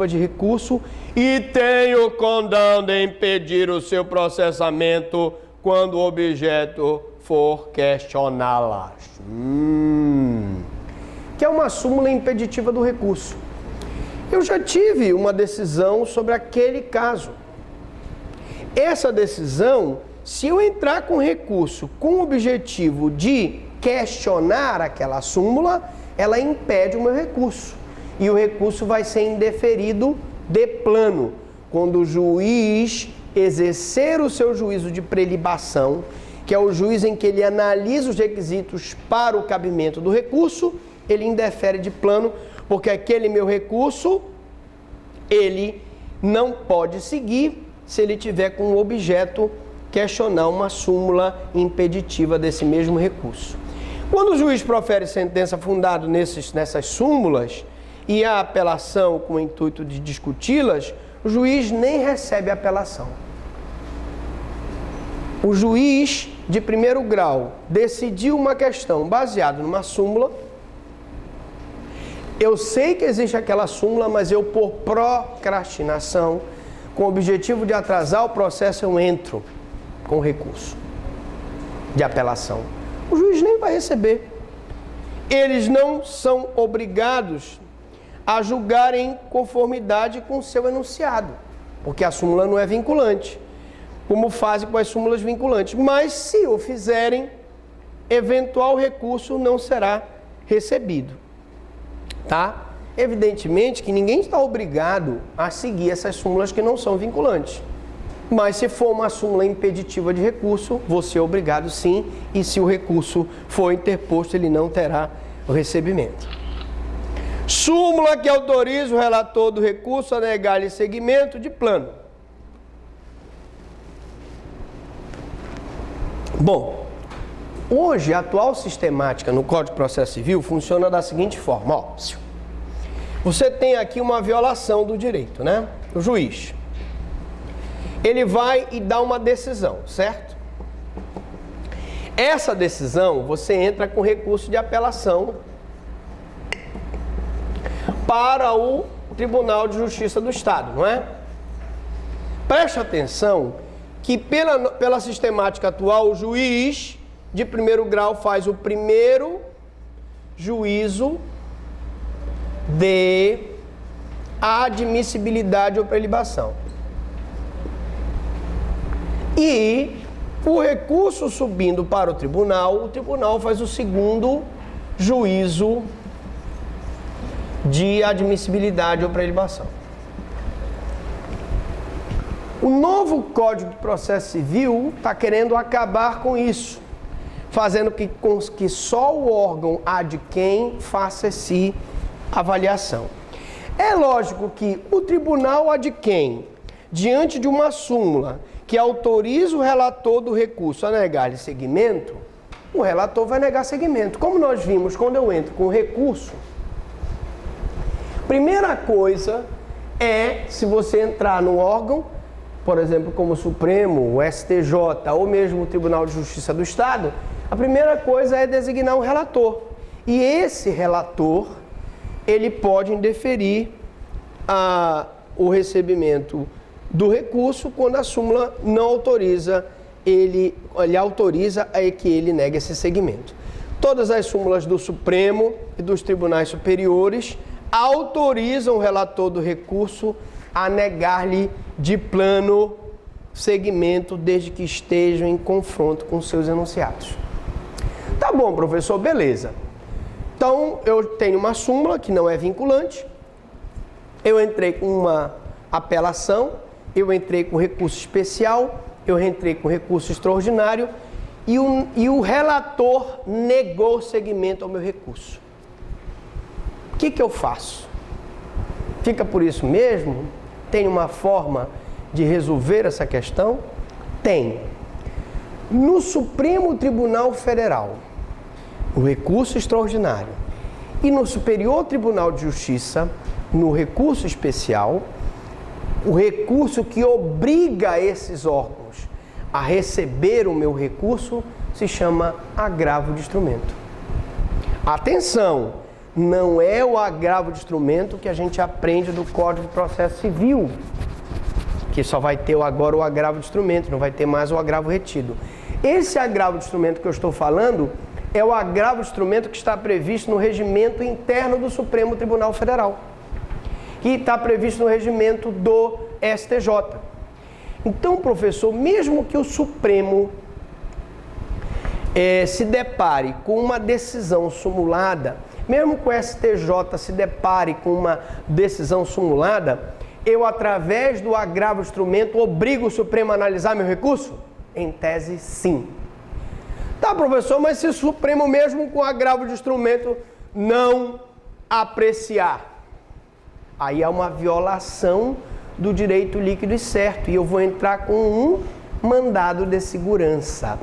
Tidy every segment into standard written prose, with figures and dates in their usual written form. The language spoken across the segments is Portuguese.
de recurso e tem o condão de impedir o seu processamento quando o objeto for questioná-las. Que é uma súmula impeditiva do recurso. Eu já tive uma decisão sobre aquele caso. Essa decisão, se eu entrar com recurso com o objetivo de questionar aquela súmula, ela impede o meu recurso. E o recurso vai ser indeferido de plano, quando o juiz exercer o seu juízo de prelibação, que é o juiz em que ele analisa os requisitos para o cabimento do recurso, ele indefere de plano, porque aquele meu recurso, ele não pode seguir se ele tiver como objeto questionar uma súmula impeditiva desse mesmo recurso. Quando o juiz profere sentença fundada nessas súmulas, e a apelação com o intuito de discuti-las, o juiz nem recebe a apelação. O juiz de primeiro grau decidiu uma questão baseada numa súmula. Eu sei que existe aquela súmula, mas eu, por procrastinação, com o objetivo de atrasar o processo, eu entro com recurso de apelação. O juiz nem vai receber. Eles não são obrigados a julgar em conformidade com o seu enunciado, porque a súmula não é vinculante, como fazem com as súmulas vinculantes. Mas, se o fizerem, eventual recurso não será recebido. Tá? Evidentemente que ninguém está obrigado a seguir essas súmulas que não são vinculantes. Mas, se for uma súmula impeditiva de recurso, você é obrigado sim, e se o recurso for interposto, ele não terá o recebimento. Súmula que autoriza o relator do recurso a negar-lhe seguimento de plano. Bom, hoje a atual sistemática no Código de Processo Civil funciona da seguinte forma. Ó, você tem aqui uma violação do direito, né? O juiz, ele vai e dá uma decisão, certo? Essa decisão, você entra com recurso de apelação para o Tribunal de Justiça do Estado, não é? Preste atenção que pela sistemática atual, o juiz de primeiro grau faz o primeiro juízo de admissibilidade ou prelibação. E o recurso subindo para o tribunal faz o segundo juízo de admissibilidade ou prelibação. O novo Código de Processo Civil está querendo acabar com isso, fazendo com que só o órgão ad quem faça essa avaliação. É lógico que o tribunal ad quem, diante de uma súmula que autoriza o relator do recurso a negar-lhe seguimento, o relator vai negar seguimento. Como nós vimos quando eu entro com o recurso, primeira coisa é, se você entrar no órgão, por exemplo, como o Supremo, o STJ ou mesmo o Tribunal de Justiça do Estado, a primeira coisa é designar um relator. E esse relator, ele pode indeferir o recebimento do recurso quando a súmula não autoriza, ele autoriza a que ele negue esse seguimento. Todas as súmulas do Supremo e dos tribunais superiores autorizam o relator do recurso a negar-lhe de plano seguimento desde que estejam em confronto com seus enunciados. Tá bom, professor, beleza. Então, eu tenho uma súmula que não é vinculante, eu entrei com uma apelação, eu entrei com recurso especial, eu entrei com recurso extraordinário e o relator negou seguimento ao meu recurso. O que eu faço? Fica por isso mesmo? Tem uma forma de resolver essa questão? Tem. No Supremo Tribunal Federal, o recurso extraordinário, e no Superior Tribunal de Justiça, no recurso especial, o recurso que obriga esses órgãos a receber o meu recurso se chama agravo de instrumento. Atenção! não é o agravo de instrumento que a gente aprende do Código de Processo Civil, que só vai ter agora o agravo de instrumento, não vai ter mais o agravo retido. Esse agravo de instrumento que eu estou falando é o agravo de instrumento que está previsto no regimento interno do Supremo Tribunal Federal, que está previsto no regimento do STJ. Então, professor, mesmo que o Supremo se depare com uma decisão sumulada, mesmo que o STJ se depare com uma decisão sumulada, eu, através do agravo de instrumento, obrigo o Supremo a analisar meu recurso? Em tese, sim. Tá, professor, mas se o Supremo, mesmo com agravo de instrumento, não apreciar, aí é uma violação do direito líquido e certo, e eu vou entrar com um mandado de segurança.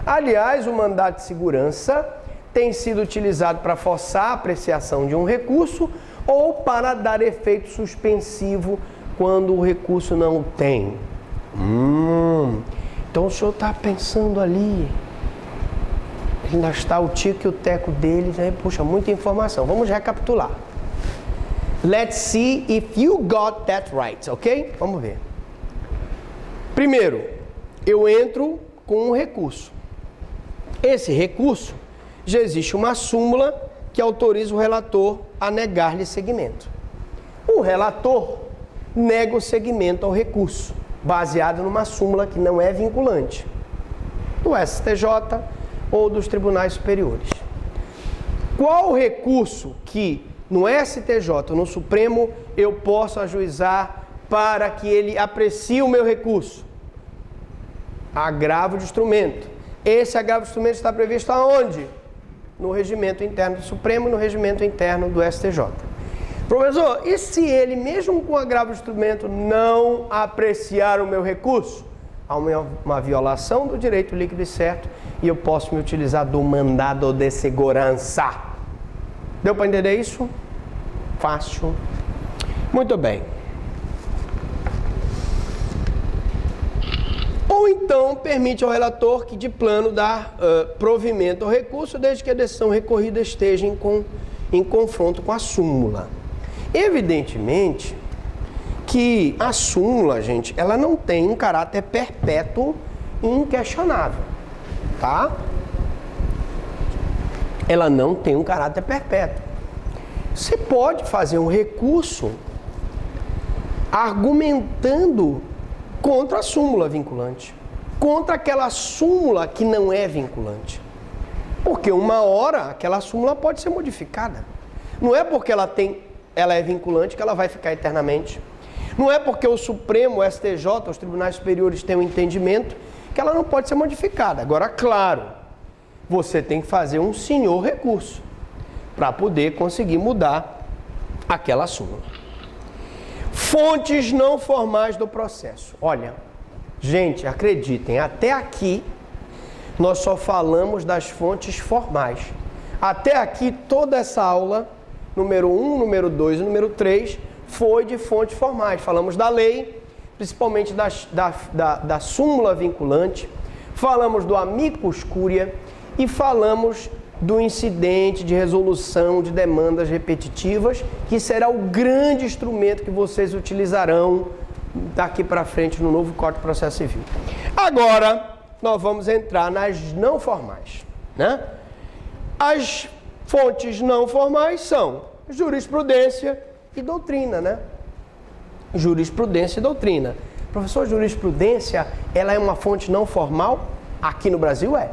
Aliás, o mandado de segurança tem sido utilizado para forçar a apreciação de um recurso ou para dar efeito suspensivo quando o recurso não tem. Então o senhor está pensando ali, ainda está o tico e o teco dele, né? Puxa, muita informação. Vamos recapitular. Let's see if you got that right, ok? Vamos ver. Primeiro, eu entro com um recurso. Esse recurso, já existe uma súmula que autoriza o relator a negar-lhe seguimento. O relator nega o seguimento ao recurso, baseado numa súmula que não é vinculante, do STJ ou dos tribunais superiores. Qual recurso que no STJ ou no Supremo eu posso ajuizar para que ele aprecie o meu recurso? Agravo de instrumento. Esse agravo de instrumento está previsto aonde? No regimento interno do Supremo e no regimento interno do STJ. Professor, e se ele, mesmo com agravo de instrumento, não apreciar o meu recurso? Há uma violação do direito líquido e certo e eu posso me utilizar do mandado de segurança. Deu para entender isso? Fácil. Muito bem. Ou então permite ao relator que de plano dá provimento ao recurso desde que a decisão recorrida esteja em confronto com a súmula. Evidentemente que a súmula, gente, ela não tem um caráter perpétuo e inquestionável, tá? Ela não tem um caráter perpétuo. Você pode fazer um recurso argumentando contra a súmula vinculante, contra aquela súmula que não é vinculante. Porque uma hora aquela súmula pode ser modificada. Não é porque ela é vinculante que ela vai ficar eternamente. Não é porque o Supremo, o STJ, os tribunais superiores têm um entendimento que ela não pode ser modificada. Agora, claro, você tem que fazer um senhor recurso para poder conseguir mudar aquela súmula. Fontes não formais do processo. Olha, gente, acreditem, até aqui nós só falamos das fontes formais. Até aqui, toda essa aula, número 1, número 2 e número 3, foi de fontes formais. Falamos da lei, principalmente da súmula vinculante, falamos do amicus curia e falamos do incidente de resolução de demandas repetitivas, que será o grande instrumento que vocês utilizarão daqui para frente no novo Código de Processo Civil. Agora, nós vamos entrar nas não formais, né? As fontes não formais são jurisprudência e doutrina, né? Jurisprudência e doutrina. Professor, jurisprudência, ela é uma fonte não formal? Aqui no Brasil é.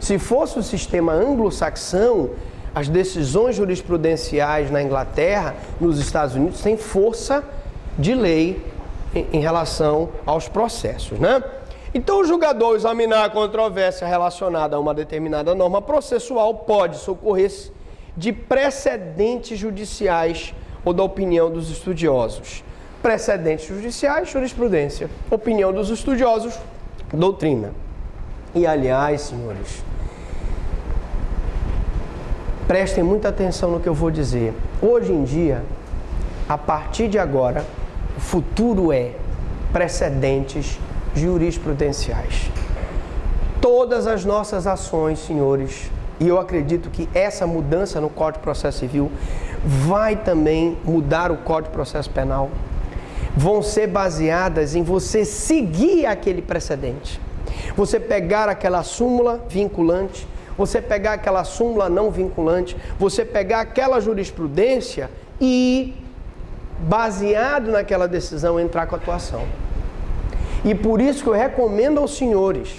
Se fosse o sistema anglo-saxão, as decisões jurisprudenciais na Inglaterra, nos Estados Unidos, têm força de lei em relação aos processos, né? Então, o julgador, ao examinar a controvérsia relacionada a uma determinada norma processual, pode socorrer-se de precedentes judiciais ou da opinião dos estudiosos. Precedentes judiciais, jurisprudência. Opinião dos estudiosos, doutrina. E, aliás, senhores, prestem muita atenção no que eu vou dizer. Hoje em dia, a partir de agora, o futuro é precedentes jurisprudenciais. Todas as nossas ações, senhores, e eu acredito que essa mudança no Código de Processo Civil vai também mudar o Código de Processo Penal, vão ser baseadas em você seguir aquele precedente. Você pegar aquela súmula vinculante, você pegar aquela súmula não vinculante, você pegar aquela jurisprudência e, baseado naquela decisão, entrar com a atuação. E por isso que eu recomendo aos senhores,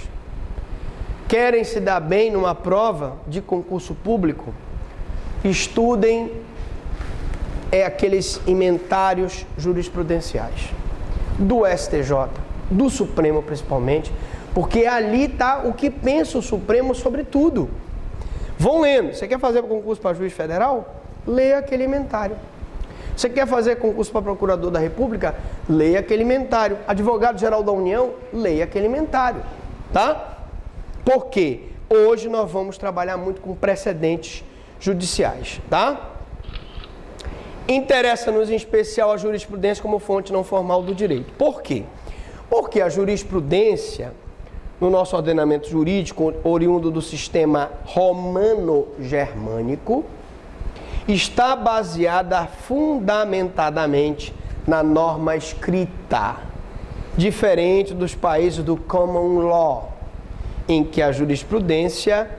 querem se dar bem numa prova de concurso público, estudem aqueles ementários jurisprudenciais do STJ, do Supremo principalmente, porque ali está o que pensa o Supremo sobre tudo. Vão lendo. Você quer fazer concurso para juiz federal? Leia aquele ementário. Você quer fazer concurso para procurador da República? Leia aquele ementário. Advogado-geral da União? Leia aquele ementário. Tá? Porque hoje nós vamos trabalhar muito com precedentes judiciais. Tá? Interessa-nos em especial a jurisprudência como fonte não formal do direito. Por quê? Porque a jurisprudência, no nosso ordenamento jurídico, oriundo do sistema romano-germânico, está baseada fundamentadamente na norma escrita, diferente dos países do common law, em que a jurisprudência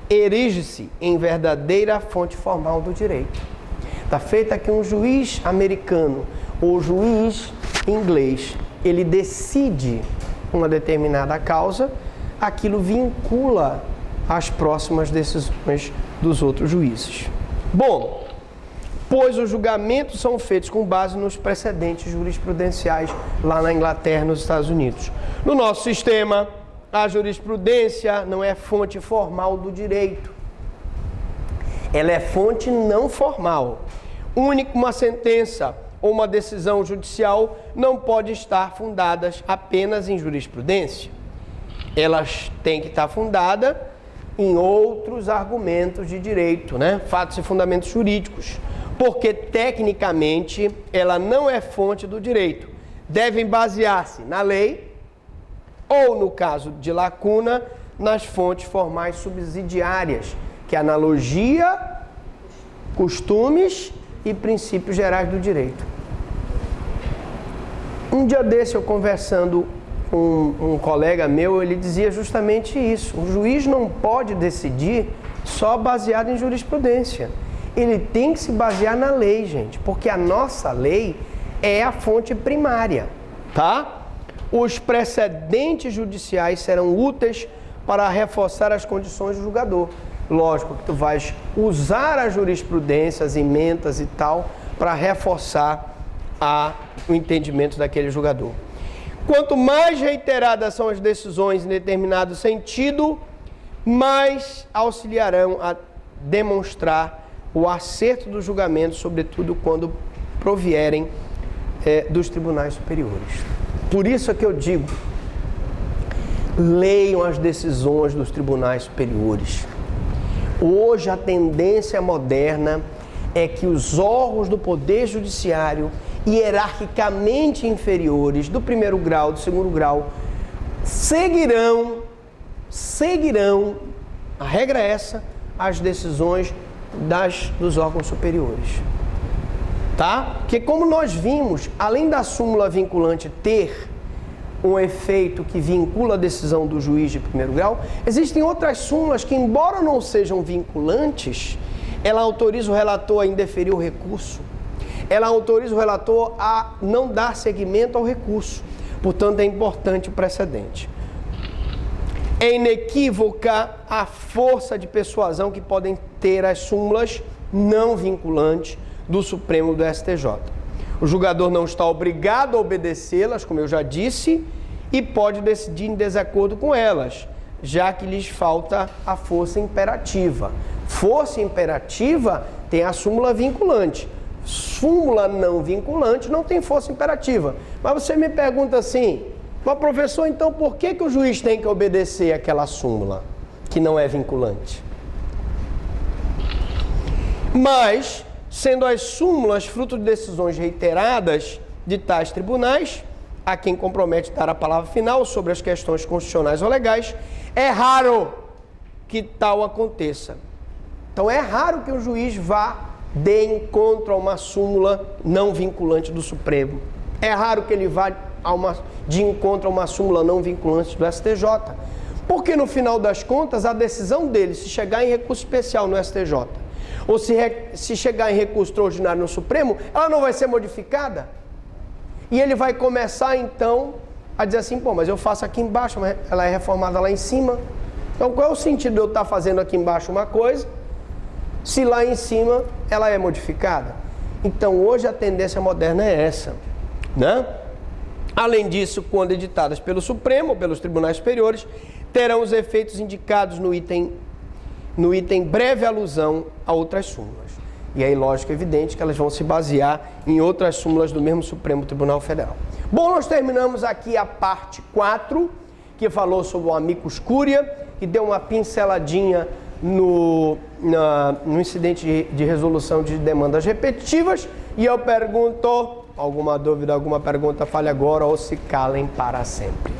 erige-se em verdadeira fonte formal do direito. Está feita que um juiz americano ou juiz inglês, ele decide uma determinada causa, aquilo vincula as próximas decisões dos outros juízes. Bom, pois os julgamentos são feitos com base nos precedentes jurisprudenciais lá na Inglaterra e nos Estados Unidos. No nosso sistema, a jurisprudência não é fonte formal do direito. Ela é fonte não formal. Uma sentença ou uma decisão judicial não pode estar fundadas apenas em jurisprudência. Elas têm que estar fundadas em outros argumentos de direito, né? Fatos e fundamentos jurídicos. Porque, tecnicamente, ela não é fonte do direito. Devem basear-se na lei ou, no caso de lacuna, nas fontes formais subsidiárias, que é analogia, costumes e princípios gerais do direito. Um dia desse, eu conversando com um colega meu, ele dizia justamente isso. O juiz não pode decidir só baseado em jurisprudência. Ele tem que se basear na lei, gente, porque a nossa lei é a fonte primária, tá? Os precedentes judiciais serão úteis para reforçar as condições do julgador. Lógico que tu vais usar a jurisprudência, as emendas e tal, para reforçar o entendimento daquele julgador. Quanto mais reiteradas são as decisões em determinado sentido, mais auxiliarão a demonstrar o acerto do julgamento, sobretudo quando provierem dos tribunais superiores. Por isso é que eu digo, leiam as decisões dos tribunais superiores. Hoje a tendência moderna é que os órgãos do Poder Judiciário, hierarquicamente inferiores, do primeiro grau, do segundo grau, seguirão, a regra é essa, as decisões dos órgãos superiores. Tá? Porque como nós vimos, além da súmula vinculante ter um efeito que vincula a decisão do juiz de primeiro grau, existem outras súmulas que, embora não sejam vinculantes, ela autoriza o relator a indeferir o recurso. Ela autoriza o relator a não dar seguimento ao recurso. Portanto, é importante o precedente. É inequívoca a força de persuasão que podem ter as súmulas não vinculantes do Supremo do STJ. O julgador não está obrigado a obedecê-las, como eu já disse, e pode decidir em desacordo com elas, já que lhes falta a força imperativa. Força imperativa tem a súmula vinculante. Súmula não vinculante não tem força imperativa. Mas você me pergunta assim, mas professor, então por que o juiz tem que obedecer aquela súmula que não é vinculante? Mas, sendo as súmulas fruto de decisões reiteradas de tais tribunais, a quem compromete dar a palavra final sobre as questões constitucionais ou legais, é raro que tal aconteça. Então é raro que o juiz vá de encontro a uma súmula não vinculante do Supremo. É raro que ele vá de encontro a uma súmula não vinculante do STJ. Porque no final das contas, a decisão dele, se chegar em recurso especial no STJ, ou se chegar em recurso extraordinário no Supremo, ela não vai ser modificada. E ele vai começar então a dizer assim, pô, mas eu faço aqui embaixo, mas ela é reformada lá em cima. Então qual é o sentido de eu estar fazendo aqui embaixo uma coisa, se lá em cima ela é modificada? Então hoje a tendência moderna é essa, né? Além disso, quando editadas pelo Supremo ou pelos tribunais superiores, terão os efeitos indicados no item breve alusão a outras súmulas. E aí, lógico, é evidente que elas vão se basear em outras súmulas do mesmo Supremo Tribunal Federal. Bom, nós terminamos aqui a parte 4, que falou sobre o amicus curia, que deu uma pinceladinha no incidente de resolução de demandas repetitivas. E eu pergunto, alguma dúvida, alguma pergunta, fale agora ou se calem para sempre.